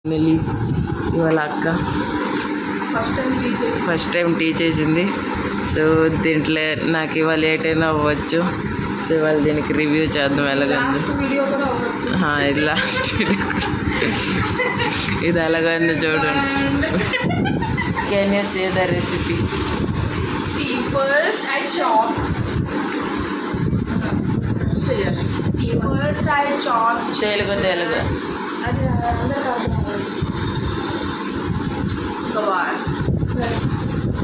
నెల్లి ఇవాళ అక్క first time tea చేసింది. సో దీంట్లో నాకు ఇవాళ ఏటైనా అవ్వచ్చు. సో ఇవాళ దీనికి రివ్యూ చేద్దాం ఎలాగంది. ఇది లాస్ట్ వీడియో ఇది ఎలాగంది చూడండి. Can you say the recipe? Telugu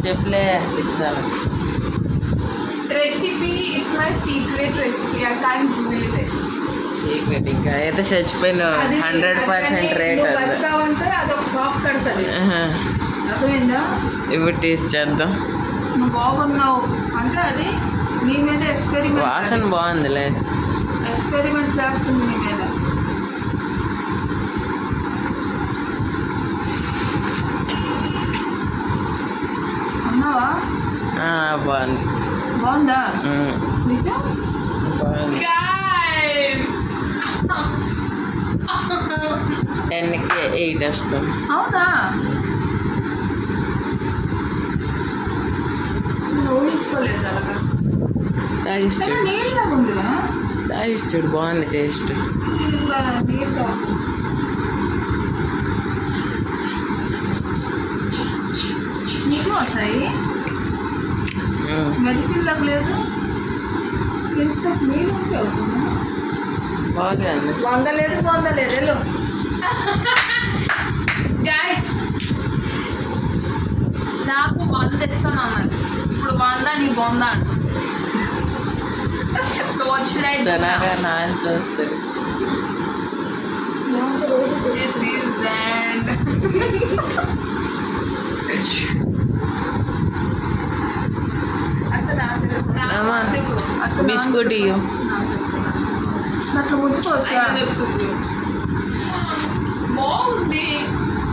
చెప్పలే ఇచ్చాను recipe. It's my secret recipe. I can't do it. Secret ఇంకా అయితే చచ్చిపోయిన 100% రేట్ అంటే అదొక షాప్ కడుతుంది. అర్థమైందా? ఇప్పుడు టేస్ట్ చేద్దాం. నువ్వు బాగున్నావు అంటే అది నీ మీద ఎక్స్పెరిమెంట్. వాసన బాగుందిలే. ఎక్స్పెరిమెంట్ చేస్తుంది నీ మీద. అన్నావా? బాగుంది. బాగుందా? నిజం? బాగుంది. 10కి 8 వేస్తాం. అవునా? నేను ఊహించుకోలేదు అలాగా. తాగిస్తాడు నీళ్ళగా ఉందిరా. తాగిస్తాడు బాగుంది టేస్ట్. నీళ్ళగా నీకు వస్తాయి. మెడిసిన్ లాగా లేదు. ఎంత నీళ్ళు ఉంటే అవసరం. బాగుంది. వందలేదు గైస్. నాకు 100 ఇస్తాను అన్నారు. ఇప్పుడు 100 నీ 100 అంట. సనాగా నాన్న చూస్తారు. బిస్కెట్ ఇయ్యో. అట్లా ముంచుకోవచ్చా? బాగుంది,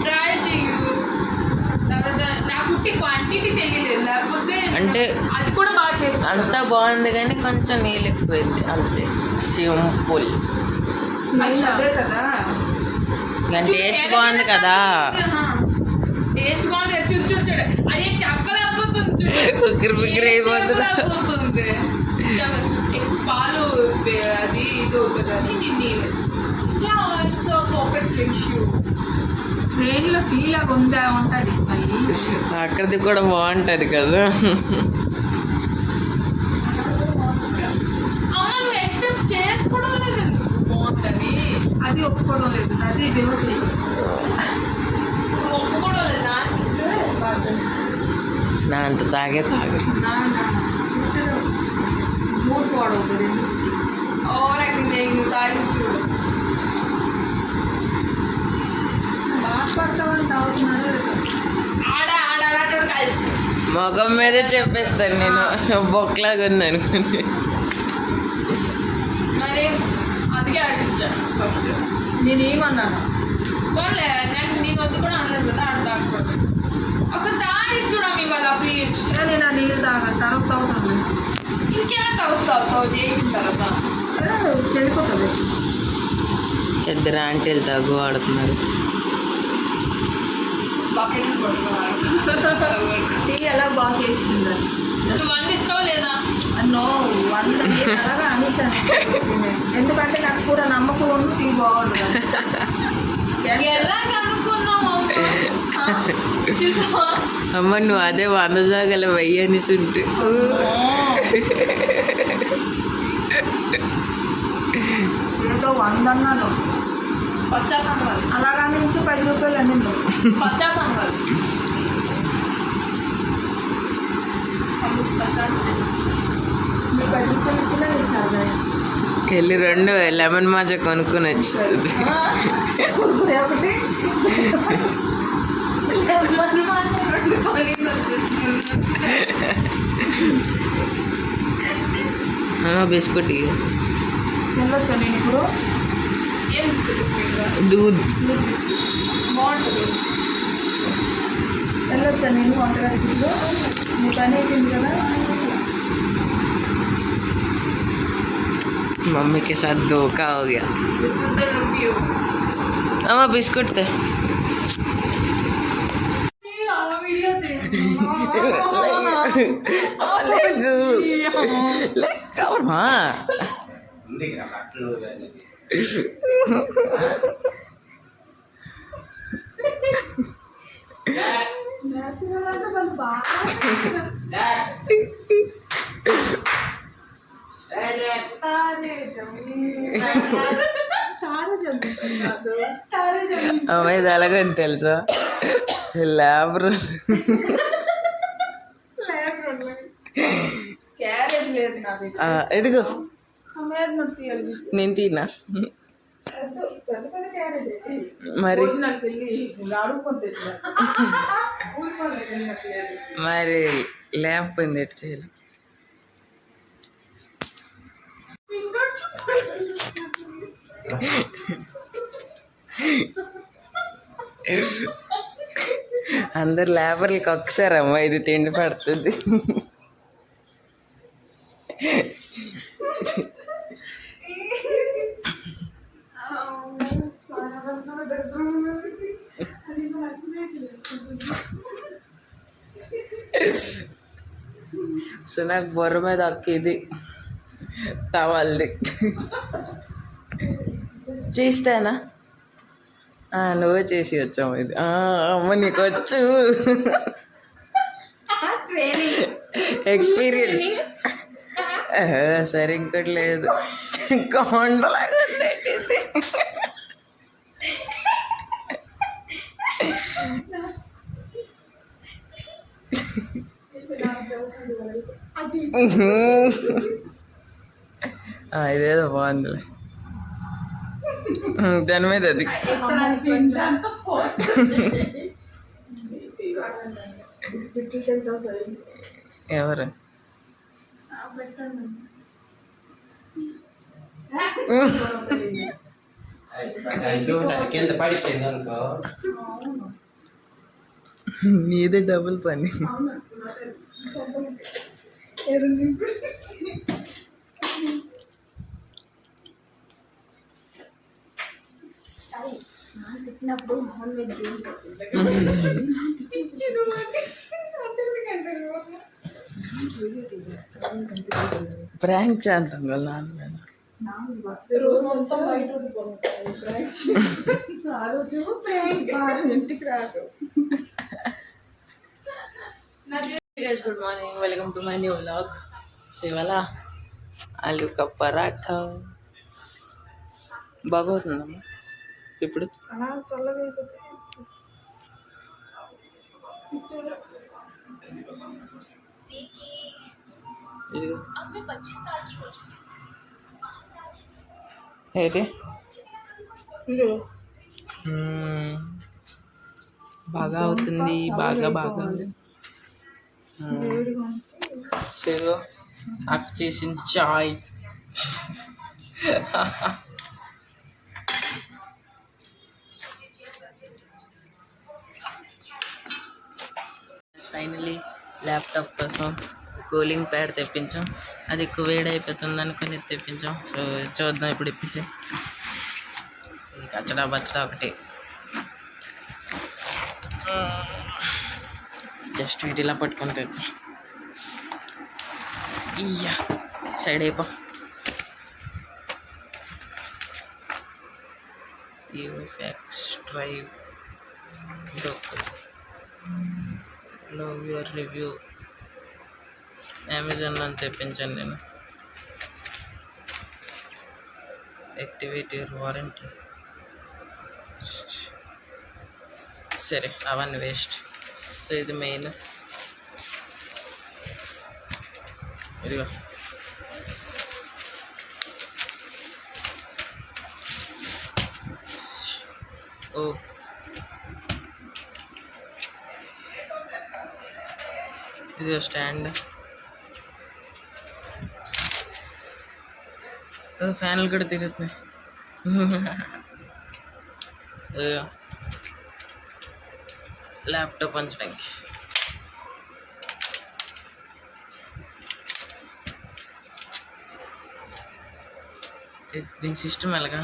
ట్రై చెయ్యు. తర్వాత నాకు క్వాంటిటీ తెలియలేదు, లేకపోతే అంటే అది కూడా బాగా చేసి అంతా బాగుంది కానీ కొంచెం నీళ్ళు ఎక్కువైంది అంతే. సింపుల్. అదే కదా. టేస్ట్ బాగుంది కదా. టేస్ట్ బాగుంది. చూడు చూడు చూడు, అది చెప్పలేకపోతుంది. కుక్కర్ బిగ్గర అయిపోతుంది. ఎక్కువ పాలు అది ఇది అవుతుందని నేను పర్ఫెక్ట్ రేషియో. ట్రైన్లో టీ లాగా ఉంటుంది. అక్కడిది కూడా బాగుంటుంది కదా. అమ్మ నువ్వు యాక్సెప్ట్ చేసుకోవడం లేదు. బాగుంటుంది అది ఒప్పుకోవడం లేదు. అది డివోర్స్ ఒప్పుకోవడం లేదు. నా అంత తాగే తాగరు. మూడు పాడవుతుంది. నువ్వు తాగించుకోడు బాధపడతామని తాగుతున్నాడు. ఆడాలంటాడు కాదు. మొఖం మీదే చెప్పేస్తాను నేను బొక్కలాగా ఉంది అనుకుని. మరి అందుకే అడిగించాను ఫస్ట్. నేనేమన్నాను? పోలే నేను వద్దు కూడా అనలేదు కదా. ఆడ తాగకూడదు. ఒక తాగిస్తుడా మీ వాళ్ళ ప్లీజ్. నేను ఆ నీళ్ళు తర్వాత తాగుతాను. ఇంకెలా తాగుతావు చేయిన తర్వాత చెడిపోతుంది. ఇద్దరు ఆంటీలు తాగు ఆడుతున్నారు. బకెట్లు పడుతున్నారు. టీ ఎలా బాగా చేస్తుంది. నువ్వు 100 ఇస్తావా లేదా? నో 100 అలాగా అనేసాను. ఎందుకంటే నాకు కూడా నమ్మకం ఉంది టీ బాగుంటుంది. ఎలా కనుక్కున్నావు అమ్మ నువ్వు అదే 100 జాగాల 1000 అనేసి ఉంటే ఏదో 100 అన్నాను. పచ్చా సంఘాలు అలాగని ఇంటి 10 రూపాయలు అనింది. పచ్చా సంఘాలు మీరు 10 రూపాయలు ఇచ్చినా నీకు సరదా. వెళ్ళి 2 లెమన్ మాజా కొనుక్కొని వచ్చింది. ఒకటి బిస్కెట్ వెళ్ళొచ్చా నేను ఇప్పుడు? ఏం బిస్కెట్? దూద్ బాగుంటుంది. వెళ్ళొచ్చా నేను వంటగదికి ఇప్పుడు? నీ పని అయిపోయింది కదా. मम्मी के साथ धोखा हो गया। This is the review. अम्मा बिस्कुट थे। లేదు లెక్క అమ్మా నేచురల్ అంటే వాళ్ళు బాగా అమ్మాయి ఇది ఎలాగని తెలుసా ల్యాబ్రో క్యారేజ్ లేదు నా దగ్గర ఎదుగు అమ్మాయి నొప్పి తీయాలి నేను తిన్నా పెద్ద పెద్ద క్యారేజ్ మరి నాకు వెళ్ళి అడుగుకొని వెళ్ళినట్లేదు మరి లేకపోయింది ఎటు చేయాలి అందరు లేబర్లకి ఒకసారి అమ్మ ఇది తిండి పడుతుంది సో నాకు బొర్ర మీద అక్కిది టవల్ది చేస్తానా నువ్వే చేసి వచ్చాము ఇది అమ్మ నీకు వచ్చు ఎక్స్పీరియన్స్ సరే ఇంకోటి లేదు కొండలాగా ఉంది ఇది. ఇదేదో బాగుందిలే దాని మీద అది ఎవరు నీదే డబుల్ పని పెట్టినప్పుడు మొహన్ మీద ప్రాంక్ చేద్దాం కదా నాన్న మీద ఇంటికి రాదు good morning welcome to my new vlog శివల ఆలు కా పరాఠా బాగవుతుందమ్మా ఇప్పుడు చల్లగా ఇదిగో ఏంటి బాగా అవుతుంది బాగా బాగా సరే అక్క చేసిన చాయ్ ఫైనలీ ల్యాప్టాప్ కోసం కూలింగ్ ప్యాడ్ తెప్పించాం అది ఎక్కువ వేడి అయిపోతుంది అనుకుని తెప్పించాం సో చూద్దాం ఇప్పుడు ఇప్పేసి కచ్చడా బచ్చడా ఒకటి జస్ట్ వీటిలా పట్టుకుంటుంది ఇయ్యా సైడ్ అయిపో UFX drive love your review Amazon అని తెప్పించాను నేను యాక్టివేట్ యువర్ వారంటీ సరే అవన్నీ వేస్ట్ సో ఇది మెయిన్ ఇదిగో ఓ ఇదిగో స్టాండ్ ఫ్యాన్లు కూడా తిరుగుతున్నాయి ఇదిగో ల్యాప్టాప్ పంచడానికి దీని సిస్టమ్ ఎలాగా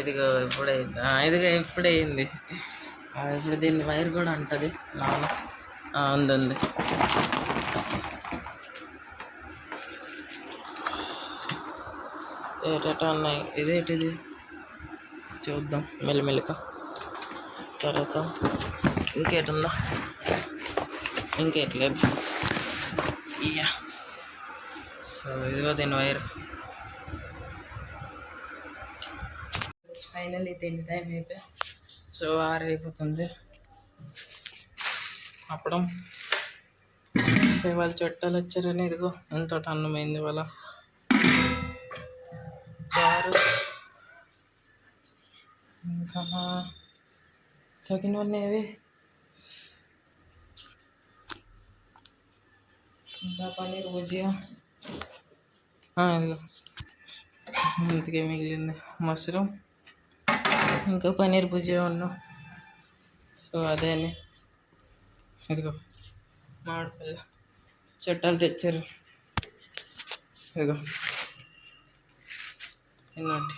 ఇదిగో ఇప్పుడైంది, ఇదిగో ఇప్పుడైంది. ఇప్పుడు దీన్ని వైర్ కూడా ఉంటుంది లోన. ఉంది ఉంది. ఏటేటా ఉన్నాయి. ఇదేంటిది చూద్దాం మెల్లిమెల్లిగా. తర్వాత ఇంకేటుందా? ఇంకేట్లేదు. ఇయ్యా. సో ఇదిగో దీని వైర్. ఫైనల్లీ తిండి టైం అయిపోయి సో 6 అయిపోతుంది. అప్పడం. సో వాళ్ళ చుట్టాలు వచ్చారని ఇదిగో ఎంతో అన్నమైంది వాళ్ళ చారు. ఇంకా తగినవన్నీ ఇంకా పన్నీర్ భుజియా. ఇదిగో ఇంతకే మిగిలింది మష్రూమ్, ఇంకా పన్నీర్ భుజియా ఉన్నాం. సో అదే అని ఇదిగో మామిడిపల్లి చుట్టాలు తెచ్చారు. ఇదిగో ఇలాంటి.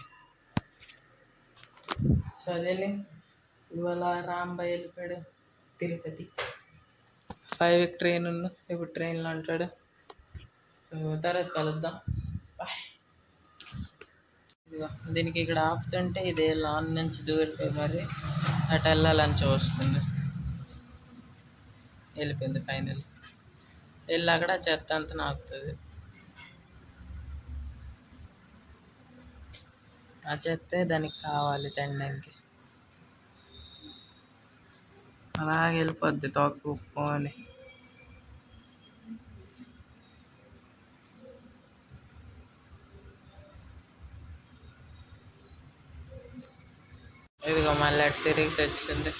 సో అదేని ఇవాళ రాంబాయ్ వెళ్ళిపోయాడు తిరుపతి. 5 ట్రైన్ ఉన్నా, ఇప్పుడు ట్రైన్లో అంటాడు. సో తర్వాత కలుద్దాం. బాయ్. ఇదిగో దీనికి ఇక్కడ ఆపుతుంటే ఇదే లాన్ నుంచి దూరిపోయి మరి అటు వెళ్ళాలని చూస్తుంది. వెళ్ళిపోయింది ఫైనల్. వెళ్ళి అక్కడ చెత్త అంతా నాకుతుంది. ఆ చెత్తే దానికి కావాలి తినడానికి. అలాగే వెళ్ళిపోద్ది తోక్కుని. ఇదిగో మళ్ళీ అటు తిరిగి వచ్చింది,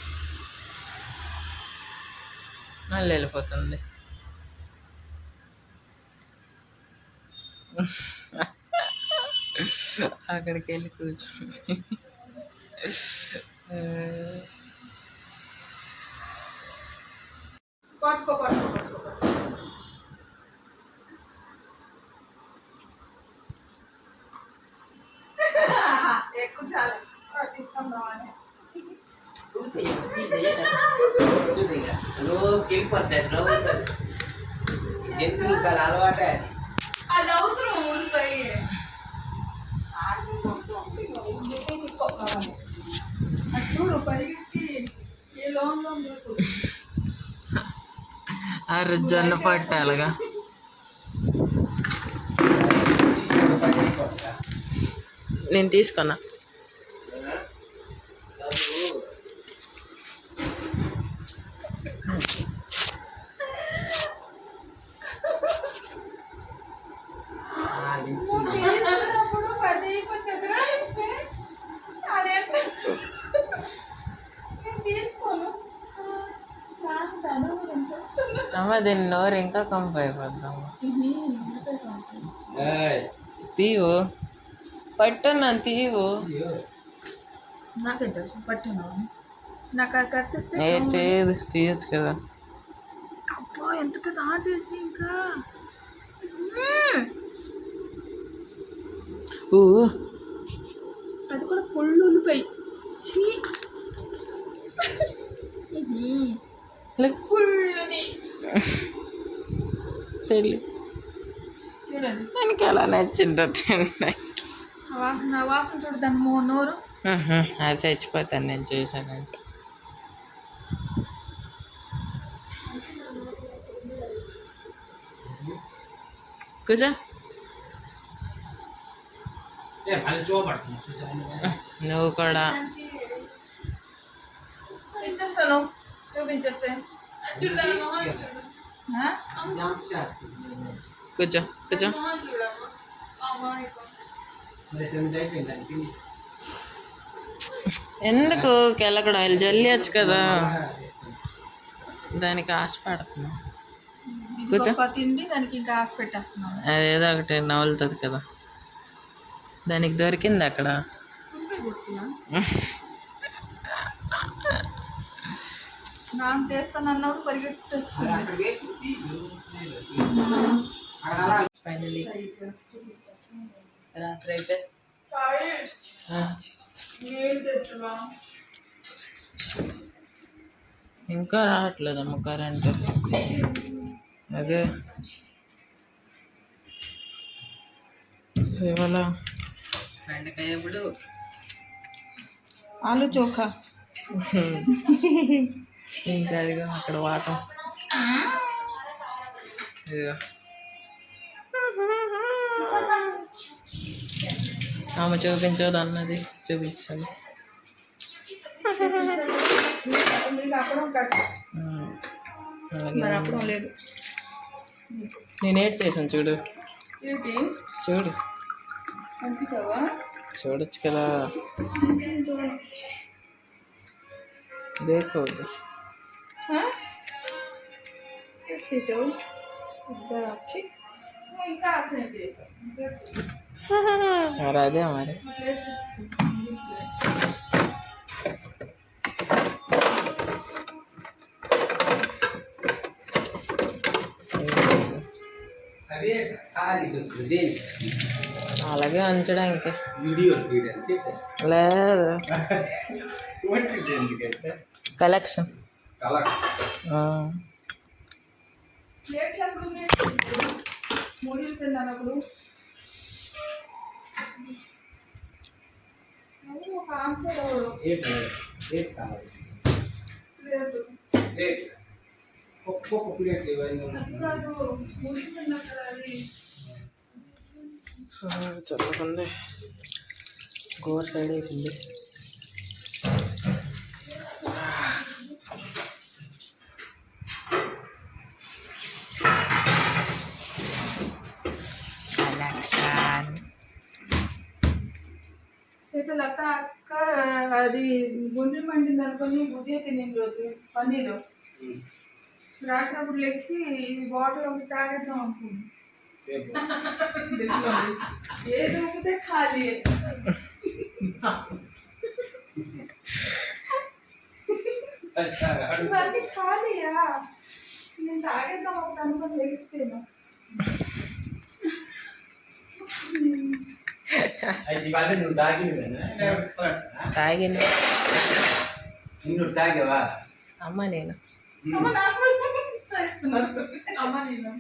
మళ్ళీ వెళ్ళిపోతుంది. అక్కడికి వెళ్ళి కూర్చోండి. పట్టుకో పట్టుకో పట్టుకో పట్టుకో. ఎక్కువ చాలు తీసుకుందామని. అలవాటే అది అవసరం ఊరిపోయి చూడు పరిగెత్తి ఏ లోన్లో జొన్న పట్టాలుగా. నేను తీసుకున్నా. అమ్మ దీన్ని నోరు ఇంకా కంపు అయిపోద్దాము. తీవు పట్టున్నాను, తీవు. నాకేం తెలుసు పట్టినావు. నాకు కరిసిస్తే చేయదు, తీయచ్చు కదా. అబ్బా ఎంత కదా చేసి ఇంకా అది కూడా కొళ్ళు ఉల్లిపాయి. సరే చూడండి దానికి ఎలా నచ్చిందో తిండి. వాసన వాసన చూడు దాని నోరు. అది చచ్చిపోతాను నేను చూసానంటే. కూర్చో. నువ్వు కూడా ఇచ్చేస్తాను, చూపించేస్తే. కూర్చో కూర్చో. ఎందుకు కెలకడం, ఆయిల్ జల్లియచ్చు కదా. దానికి ఆశ పడుతున్నా. కూర్చో. తిండి దానికి ఇంకా ఆశ పెట్టేస్తున్నాను. అదేదో ఒకటి నవ్వులుతుంది కదా. దానికి దొరికింది అక్కడ. నాన్న చేస్తాను అన్నప్పుడు పరిగెట్టొచ్చింది. ఫైనలీ రాత్రి అయితే ఇంకా రావట్లేదమ్మ కరెంట్. అదే సేవల బెండకాయ ఇప్పుడు ఆలు చోఖా. ఇంకా అదిగో అక్కడ వాటం. ఇదిగో ఆమె చూపించదు అన్నది చూపించాలి. మీకు అప్పడం కట్టు. అలాగే మరి అప్పడం లేదు. నేను ఏడ్ చేసాను చూడు ఏంటి చూడు అనిపించావా? చూడొచ్చు కదా. దేకోదు చేసావు ఇద్దరు వచ్చి ఇంకా అసలు చేసావు. మరి అదే మరి అవే ఖాళీ దేనికి అలాగే ఉంచడానికి వీడియో తీయడానికి లేదు ఎందుకంటే కలెక్షన్. కళ ప్లేట్లు అప్పుడు మూడీలు తిన్నాను. అప్పుడు ఒక ఆన్సర్ ప్లేట్ కావాలి. లేదు ప్లేట్ ఒక్కొక్క ప్లేట్లు ఇవన్నీ కాదు మూడీ తిన్నా కదా అది. చదువుకుంది గోర్ సైడ్ అయిపోయింది. అయితే లత అక్క అది గుండె మండింది అనుకుని ఉదయం తినిన రోజు పన్నీరు రాసినప్పుడు లెక్సి వాటర్ ఒకటి తాగేద్దాం అనుకుంది. ఏది ఊపితే ఖాళీ. ఇవన్నీ ఖాళీయా? నేను తాగేద్దాం ఒకటి అనుకుని లెగిసిపోయినా. ఇవాళ నువ్వు తాగినవేనా తాగింది నిన్ను తాగావా అమ్మ నేను. అమ్మ నాకు ఇస్తున్నారు. అమ్మ నేను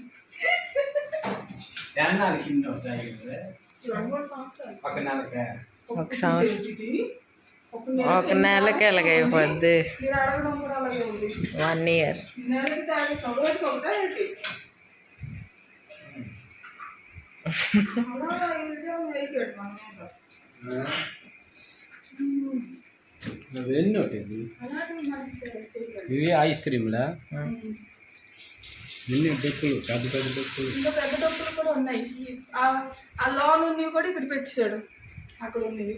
ధ్యానాలు కింద తాగింది 2-3 సంవత్సరాలు. ఒక నెలకే ఒక సంవత్సరం ఒక నెలకి ఎలాగైపోద్ది. మీరు అడగడం కూడా అలాగే ఉంది. 1 year. నెలకి తాగేస్తాం రోజుకి ఒకటా ఏంటి? నువ్వెన్ని ఒకటి ఇవి ఐస్ క్రీమ్లా ఎన్ని డొక్కులు పెద్ద పెద్ద డొక్కులు ఇంకా పెద్ద డబ్బులు కూడా ఉన్నాయి. ఆ లోన్ ఉన్నవి కూడా ఇక్కడ పెట్టాడు. అక్కడ ఉన్నవి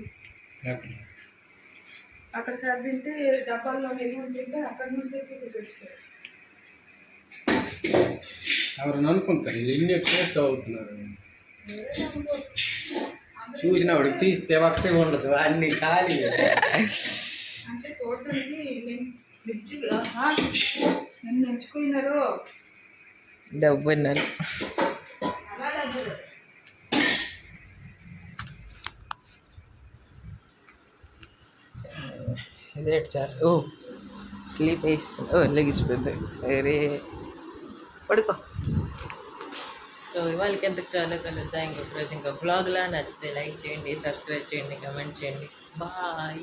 అక్కడ చదివింటే డబ్బాల్లో నిల్వ ఉంటే అక్కడ నుంచి ఇక్కడ పెట్టాడు. ఎవరు అనుకుంటారు ఎన్ని టేస్ట్ అవుతున్నారు చూసినప్పుడు తీస్తే ఒకటే ఉండదు అన్ని ఖాళీ. అంటే చూడటానికి నేను ఫ్రిడ్జ్ నన్ను ఎంచుకున్నారు డబ్బు అన్నారు. అలా డబ్బులు ఇదేంటి చేస్తా. ఓ స్లీప్ వేస్తుంది. ఓ లెగిసిపోద్ది. వేరే పడుకో. సో ఇవాళకి ఎంతకు చాలా కలుద్దాం ఇంకొక రోజు ఇంకో బ్లాగ్లా. నచ్చితే లైక్ చేయండి, సబ్స్క్రైబ్ చేయండి, కమెంట్ చేయండి. బాయ్.